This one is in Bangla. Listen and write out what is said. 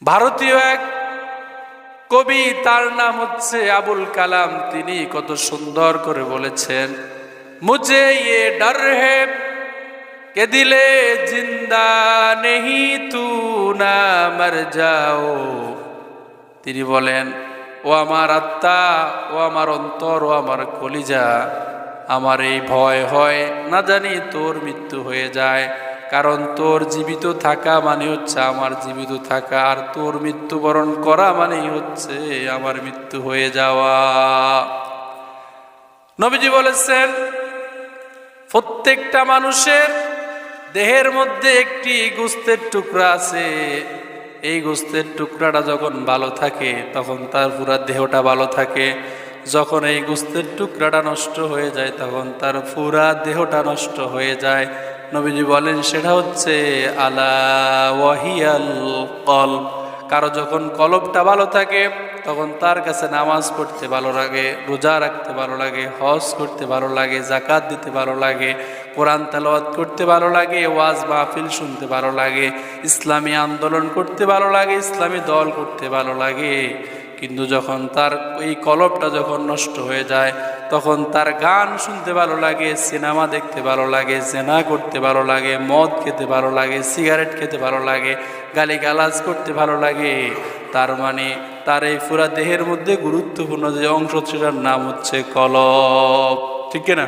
ভারতীয় এক কবি, তার নাম হচ্ছে আবুল কালাম। তিনি কত সুন্দর করে বলেছেন, মুঝে ইয়ে ডর হে কে দিলে জিন্দা নেহি তু না মর যাও। তিনি বলেন, ও আমার আত্মা, ও আমার অন্তর, ও আমার কলিজা, আমার এই ভয় হয় না জানি তোর মৃত্যু হয়ে যায়। কারণ তোর জীবিত থাকা মানে হচ্ছে আমার জীবিত থাকা, আর তোর মৃত্যুবরণ করা মানেই হচ্ছে আমার মৃত্যু হয়ে যাওয়া। নবীজি বলেছেন, প্রত্যেকটা মানুষের দেহের মধ্যে একটি গোস্তের টুকরা আছে। এই গোস্তের টুকরাটা যখন ভালো থাকে তখন তার পুরা দেহটা ভালো থাকে। যখন এই গোস্তের টুকরাটা নষ্ট হয়ে যায় তখন তার পুরা দেহটা নষ্ট হয়ে যায়। নবীজি বলেন, সেটা হচ্ছে আলা ওয়াহিয়াল কলব। কারো যখন কলবটা ভালো থাকে তখন তার কাছে নামাজ পড়তে ভালো লাগে, রোজা রাখতে ভালো লাগে, হজ করতে ভালো লাগে, জাকাত দিতে ভালো লাগে, কোরআন তেলাওয়াত করতে ভালো লাগে, ওয়াজ মাহফিল শুনতে ভালো লাগে, ইসলামী আন্দোলন করতে ভালো লাগে, ইসলামী দল করতে ভালো লাগে। কিন্তু যখন তার এই কলবটা যখন নষ্ট হয়ে যায় তখন তার গান শুনতে ভালো লাগে, সিনেমা দেখতে ভালো লাগে, জেনা করতে ভালো লাগে, মদ খেতে ভালো লাগে, সিগারেট খেতে ভালো লাগে, গালিগালাজ করতে ভালো লাগে। তার মানে তার এই পুরা দেহের মধ্যে গুরুত্বপূর্ণ যে অংশ সেটার নাম হচ্ছে কলব। ঠিক না?